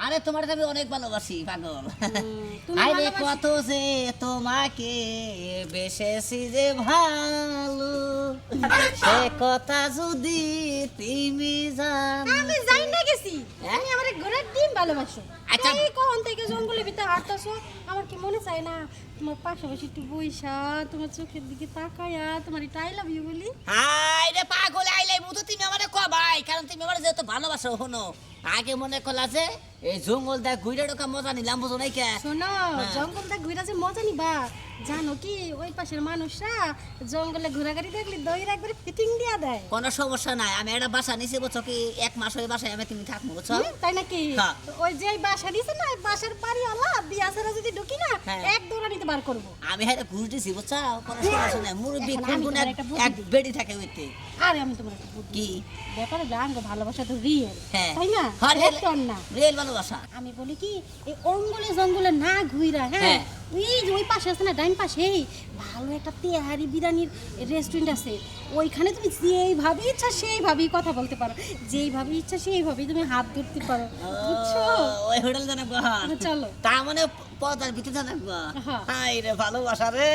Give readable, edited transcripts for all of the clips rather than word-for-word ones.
আরে তোমার আমি অনেক ভালোবাসি পাগল। আরে কত যে তোমাকে বেশেছি যে ভালো, সে কথা যদি তুমি জানো। আমি যাই না গেছি আমি আমার ঘরের ডিম ভালোবাসো। আচ্ছা। এই কখন থেকে জঙ্গলের ভিতরে হাঁটতাছো, আমার কি মনে চায় না তোমার পাশাপাশি একটু বইসা তোমার চোখের দিকে তাকায়া তোমার এটা আই লাভ ইউ বলি। হাই রে পাগল, আইলাই মুতো তুমি আমারে কবাই, কারণ তুমি আমারে যেহেতু ভালোবাসো। হনো আগে মনে করলা যে এই জঙ্গল দা ঘুরে ঢোকা মজা নিলাম, বুঝো নাই কে? শোনো জঙ্গলটা ঘুরে যে মজা নিবা, জানো কি ওই পাশের মানুষরা জঙ্গলে ঘোরাঘুরি দেখলে দইয়ের একবারে ফিটিং দিয়া দেয়। কোনো সমস্যা নাই, আমি একটা বাসা নিছি, বুঝছো কি? 1 মাস ওই বাসায় আমি তুমি থাকবো, বুঝছো? তাই নাকি? হ্যাঁ। ওই যে বাসা দিছে না, বাসার বাড়িওয়ালা বিয়া ছাড়া যদি ঢুকি না হ্যাঁ। এক দৌড়ানিতে বার করবো। আমি হাইরে ঘুষ দিছি, বুঝছো? কোনো সমস্যা নাই, মুরব্বি এখন কোন আমি কোন তোমার একটা বুদ্ধি এক দিই। বেডি থাকে ওইতে। আরে আমি তোমার একটা বুদ্ধি কি? দিই। ব্যাপারে গাঙ্গ ভালোবাসা তো রিয়েল, হ্যাঁ। তাই না? হ্যাঁ, real। একটু না রিয়েল ভালোবাসা। আমি বলি কি এই অঙ্গলে জঙ্গলে না ঘুইরা, হ্যাঁ হ্যাঁ। এই যে ওই পাশে আছে না ডাইন পাশেই ভালো একটা তেহারি বিরিয়ানির রেস্টুরেন্ট আছে, ওইখানে তুমি যেইভাবে ইচ্ছা সেইভাবেই কথা বলতে পারো, যেইভাবে ইচ্ছা সেইভাবেই তুমি হাত ধরতে পারো, বুঝছো? ওই হোটেল জানা গহন। চলো। তা মানে পদার ভিতরে জানা গো। হ্যাঁ। হাই রে ভালোবাসা রে।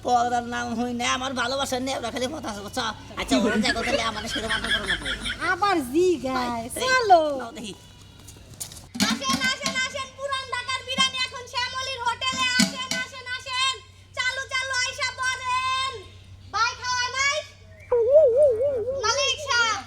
পদার নাম হই না, আমার ভালোবাসা নেই, ওরা খালি কথা আছে, বুঝছো? আচ্ছা ওরা দেখো তাহলে আমার সেরকম আদর করো না। আবার জি গায় চলো। নাও দেখি। আসেন আসেন আসেন, পুরান ঢাকার বিরিয়ানি এখন শ্যামলীর হোটেলে। আসেন আসেন আসেন, চালু চালু আইসা পড়েন। ভাই খাওয়া নাই? মালিক সাহেব।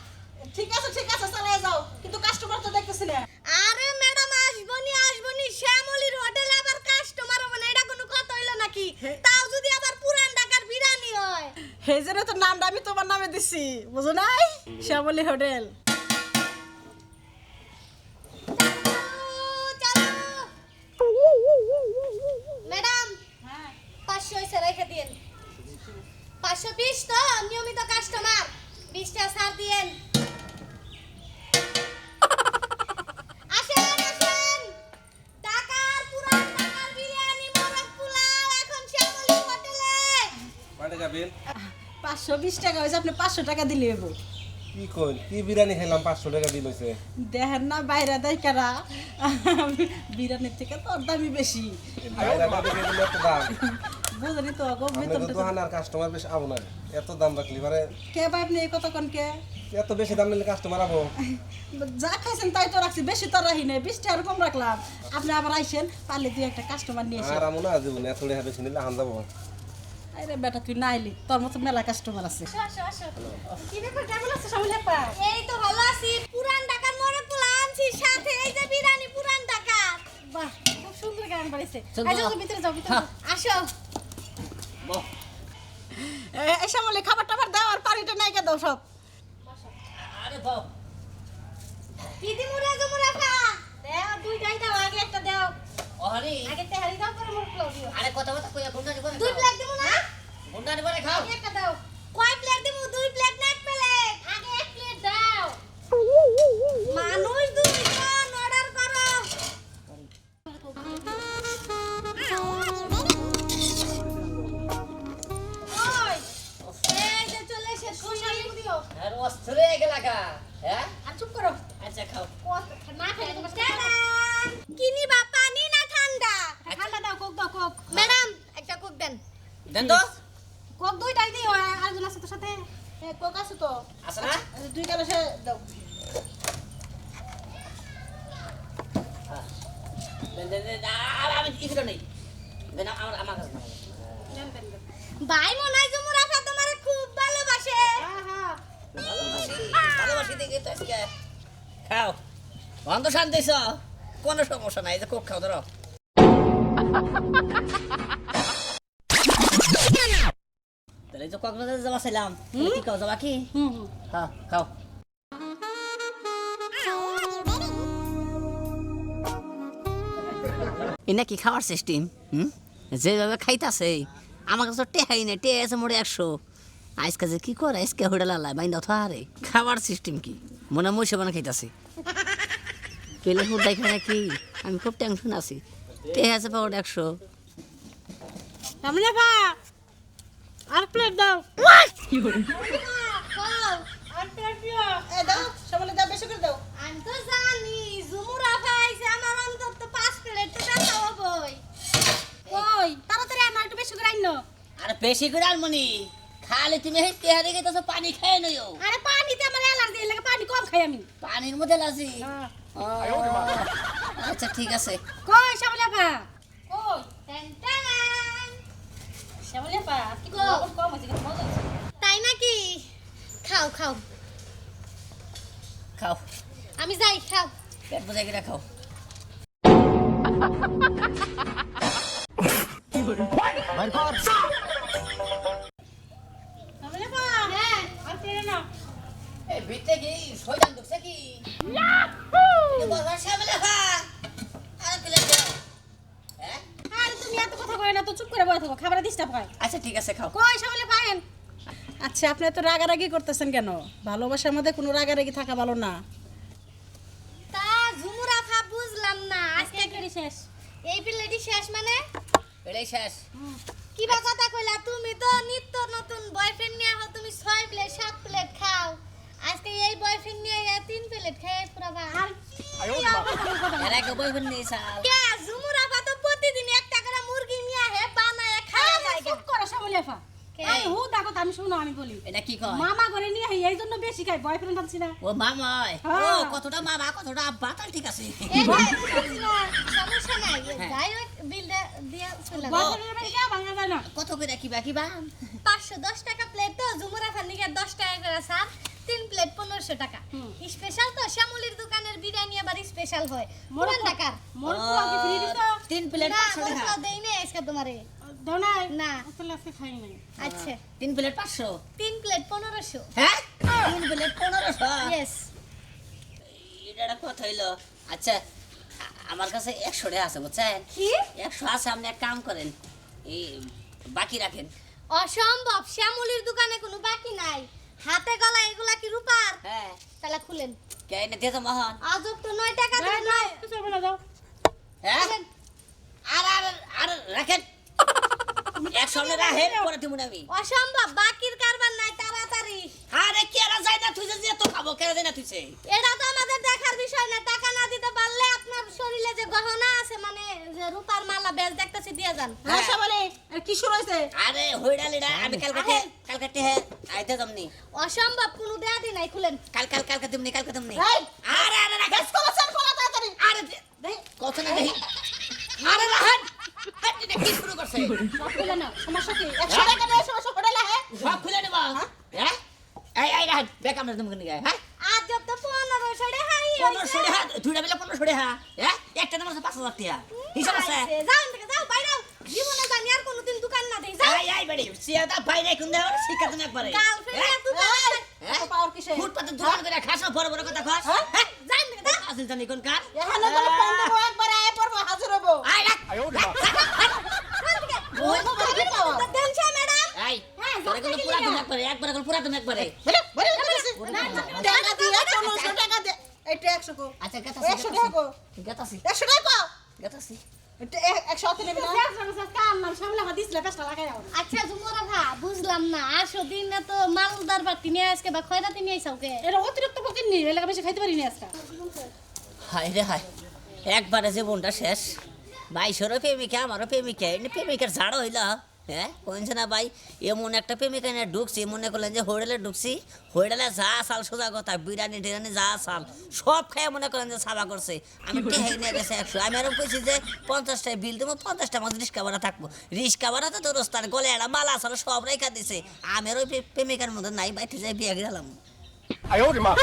ঠিক আছে চলে যাও, কিন্তু কাস্টমার তো দেখতেছি না। আরে ম্যাডাম আসবনি শ্যামলীর হোটেলে আবার কাস্টমার হবে না, এটা কোনো কথা হইলো নাকি? তাও যদি আবার পুরান ঢাকার বিরিয়ানি হয়। সেই জন্য তো নামটা আমি তোমার নামে দিছি, বুঝো নাই? শ্যামলী হোটেল। ম্যাডাম 500 এসে রেখে দিন। 520 তো নিয়মিত কাস্টমার, 20টা ছাড় দিয়েন। আসেন আসেন, ঢাকার পুরান ঢাকার বিরিয়ানি মোরগ পোলাও এখন শ্যামলী হোটেলে। কয় টাকা বিল? 520 টাকা হয়েছে, আপনি 500 টাকা দিলে হইব। কি কই, কি বিরিয়ানি খাইলাম 500 টাকা বিল হইছে? দেখেন না বাইরে দেয় কারা, বিরিয়ানির থেকে তো দামি বেশি। বাইরে না দেখে বলে এত দাম। বুঝলি তো গো, আপনাদের বেতনটা দোকান আর কাস্টমার বেশি আবো না, এত দাম রাখলি মানে কে ভাই আপনি এই কথা কোন কে? এত বেশি দাম নিলে কাস্টমার আবো। যা খাইছেন তাই তো রাখছি, বেশি তো রাখি নাই, 20 টাকা কম রাখলাম। আপনি আবার আইসেন, পারলে দুই একটা কাস্টমার নিয়ে এসে। আর আমু না জীবনে এত টাকা বেশি নিলে হান যাবো। আরে বেটা তুই না আইলি, তোর মতো মেলা কাস্টমার আছে। আসো আসো। কি ব্যাপার, কেমন আছো শ্যামলী আপা? এই তো ভালো আছি, পুরান ঢাকার মোরগ পোলাও আনছি, সাথে এই যে বিরিয়ানি পুরান ঢাকা। বাহ, খুব সুন্দর গান বাড়িছে। চল, আচ্ছা চল। ভিতরে যাও ভিতরে হ্যাঁ। যাও। আসো। বহ। এসে বলে খাবার টাবার দাও আর পানিটা নাইকে দাও সব। আরে বহ। কি দিমু রে জমুরা খা? দাও দুইটাই দাও, আগে একটা দাও। ওহারি। আগে তেহারি দাও, পরে মোরগ পোলাও দিও। আরে কথা কথা কইয়া গুন্ডা নিবো না। দুই প্লেট দিমু না? গুন্ডা নিবো না, খাও। আগে একটা দাও। কয় প্লেট দিমু? দুই প্লেট না এক প্লেট? আগে এক প্লেট দাও। মানুষ দুইজন অর্ডার করো। ওই, এই যে চলে এসেছে, খুশি দিও। আর অস্থিরে গেলা গা। হ্যাঁ? আর চুপ করো। আচ্ছা খাও। না খেলে তোমার কি নিবা, পানি না ঠান্ডা? ঠান্ডা দাও, কোক দাও, কোক। ম্যাডাম একটা কোক দেন। দেন তো। কোক দুইটাই দিও, আরেকজন আছে তোর সাথে? কোক আছে তো, আছে না? দুই গ্লাসে দাও। দেন দেন দেন। আর আমি কিছু নেই। দেন আমার কাছে নাও। ভাই মনে হয় জমুর আফা তোমারে খুব ভালোবাসে। ভালোবাসি দেখে তো আজকে খাও। বন্ধ শান্তিছ, কোনো সমস্যা নাই, যে কোক খাও ধরো। তাহলে তো কক্সবাজার যাওয়া ছিলাম, কি খাও যাবা কি? হ্যাঁ খাও। এনা কি খাওয়ার সিস্টেম? যেভাবে খাইতাছে আমার কাছে টেহাই নেই, টেহে আছে মোড়ে 100। আজকে যে কি করে, আজকে হোটেল আল্লাহ বাইন্দা তো আরে খাবার সিস্টেম কি মনে মই সেবানা খাইতাছে। পেলে ফুড দেখে নাকি আমি খুব টেনশন আছি। টেহে আছে পাওয়ার 100। সামনে পা আর প্লেট দাও। কি হলো? আর প্লেট দিও। এ দাও, শ্যামলী দাও, বেশি করে দাও। আমি তো জানি জুমুর বেশি করে আলমনি খালি তুমি এই তেহারে গেছো পানি খেয়ে নইও আরে পানিতে আমার অ্যালার্জি এর লাগে পানি কম খাই আমি পানির মধ্যে লাজি হ্যাঁ। আচ্ছা ঠিক আছে কই শ্যামলাপা কই টেন টেন। শ্যামলাপা কি কো। লবণ কম আছে কিন্তু মজা আছে তাই নাকি? খাও খাও, খাও আমি যাই, খাও। পেট বোঝাই করে খাও শ্যামলাপা হ্যাঁ, আর তেরে না এই ভিতরে কি শয়তান ঢুকছে কি কি বলবা সামনে খা আর প্লেট দাও হ্যাঁ আরে তুমি এত কথা কই না তো চুপ করে বসে থাকো খাবার ডিস্টার্ব হয় আচ্ছা ঠিক আছে খাও কই শ্যামলাপা আয়েন আচ্ছা আপনি এত রাগারাগি করতেছেন কেন ভালোবাসার মধ্যে কোনো রাগারাগি থাকা ভালো না তা ঝুমুরা খা বুঝলাম না আজকে একেবারে শেষ এই প্লেটই শেষ মানে? এটাই শেষ কি বা কথা কইলা, তুমি তো নিত্য নতুন বয়ফ্রেন্ড নিয়ে হও, তুমি 6 প্লেট 7 প্লেট খাও, আজকে এই বয়ফ্রেন্ড নিয়ে 3 প্লেট খেয়ে পুরাবা। আর এর আগে বয়ফ্রেন্ড নেই সাল কে ঝুমুরা খা তো প্রতিদিন একটা করে মুরগি নিয়ে হে বানায় খাওয়া যায়। চুপ করো শ্যামলাপা কে? এই হু দেখো তো আমি শুনো আমি বলি এটা কি কয় মামা ঘরে নিয়ে আই, এই জন্য বেশি খাই বয়ফ্রেন্ড আনছি না ও মামাই ও হ্যাঁ। কতটা মামা কতটা আব্বা তাহলে ঠিক আছে এই যে, সমস্যা নাই, হ্যাঁ। যাই হোক বিলটা দিয়ে চলে যাও। বয়ফ্রেন্ডের বাড়ি যা ভাঙা যায় না কত করে কিবা 510 টাকা প্লেট তো ঝুমুরা ফান্নিকে 10 টাকা করে স্যার, 3 প্লেট 1500 টাকা। হুম। স্পেশাল তো শ্যামলির দোকানের বিরিয়ানি আবার স্পেশাল হয় মোর পুরান টাকার। মোর পুরো কি ফ্রি দিছো 3 প্লেট না 500 টাকা মোরটাও দেই না আজকে তোমারে। দাও নাই না। আসলে আজকে খাই নাই আচ্ছা 3 প্লেট 500 3 প্লেট 1500। হ্যাঁ 3 প্লেট 1500 ইয়েস। এটা একটা কথা হইলো আচ্ছা আমার কাছে 100 টাকা আছে বুঝছেন কি? 100 আছে আপনি এক কাম করেন এই বাকি রাখেন অসম্ভব, শ্যামলির দোকানে কোনো বাকি নাই। হাতে গলা এগুলা কি রূপার? হ্যাঁ তাহলে খুলেন। কে এনে দিয়ে তো মহান আজব তো 9 টাকা দাও দেন দাও না। কিছু হবে না দাও হ্যাঁ খুলেন। আর রাখেন 100 টাকা রাখেন পরে দিমু না আমি অসম্ভব, বাকির কারবার নাই, তাড়াতাড়ি। আরে কেরা যায় না তুই যে তো খাবো কেরা যায় না তুইছে এটা তো আমাদের দেখার বিষয় না, টাকা না দিতে পারলে আপনার শরীরে যে গহনা আছে মানে যে রূপার মালা বেশ দেখতেছি দিয়ে যান। হ্যাঁ শ্যামলি আর কি শুরু হইছে আরে হইডালিরা আমি কালকে হে আইতে যামনি অসম্ভব, কোনো দেয়া দি নাই, খুলেন। কালকে দিমনি এই! আরে রাখেন কলসন খোলা তাড়াতাড়ি আরে কত না দেখি আরে রাখেন এটা কি শুরু করছে সব খুলে নাও সমস্যা কি 100 টাকা দিয়ে সমস্যা হোটেলে হ্যাঁ সব খুলে নেব হ্যাঁ এই রাখেন বেক আমরা তুমি নিয়ে হ্যাঁ আজব তো 1500 টাকা হাই 1500 টাকা দুইটা মিলে 1500 টাকা হ্যাঁ একটা নাম্বার 5000 টাকা হিসাব আছে যাও থেকে যাও বাইরে যাও। জীবনে জানি আর কোনোদিন দোকান না দেই, যাও। আই বেড়ি সিয়াদা বাইরে কোন দেওয়া শিক্ষা তুমি একবারে গার্লফ্রেন্ড দোকান এত পাওয়ার কিসে ফুটপাতে দোকান করে খাস না বড় বড় কথা খাস হ্যাঁ? হ্যাঁ যান থেকে যাও। আসল জানি কোন কার এখানে তোর ফোন দেবো একবার আয় পড়বো হাজির হবো আই রাখ যান থেকে। ওই তো বাকি পাওয়া দেনছে ম্যাডাম। আই হ্যাঁ, তোরে কোন যাচ্ছে পুরা কি তুমি না? একবারে পুরা তুমি একবারে বলে বলে টাকা দিয়ে 1500 টাকা দে এটা 100 কো আচ্ছা গাতা 100 টাকা কো গাতাছি 100 টাকা কো গাতাছি এটা 100 আছে নেবে না কাল সামনে হাদিস লে পেছটা লাগাই দাও আচ্ছা ঝুমুরা ভা, বুঝলাম না, আসো দিন না তো মালদার বাটি নিয়ে আজকে বা খয়রাতি নিয়ে আইসাও কে? এটা অতিরিক্ত বকিন নি এলাকা বেশি খাইতে পারি না আজকে হাই রে হাই একবারে জীবনটা শেষ বাইশেরও প্রেমিকা আমারও প্রেমিকা এমনি প্রেমিকার ঝাড় হইল হ্যাঁ কইছে না ভাই এমন একটা প্রেমিকা নিয়ে ঢুকছি মনে করলেন যে হোটেলে ঢুকছি হোটেলে যা চাল সোজা কথা বিরিয়ানি টিরানি যা চাল সব খাই মনে করেন যে সাবা করছে আমি টেহাই নিয়ে গেছে 100 আমি আরো কইছি যে 50 টাকা বিল দেবো 50 টাকা রিক্সা ভাড়া থাকবো রিক্সা ভাড়াতে তো রোস্তার গলে একটা মালা আসলে সব রেখা দিছে আমি আর ওই প্রেমিকার মধ্যে নাই বাইতে যাই বিয়ে গেলাম I owed him up.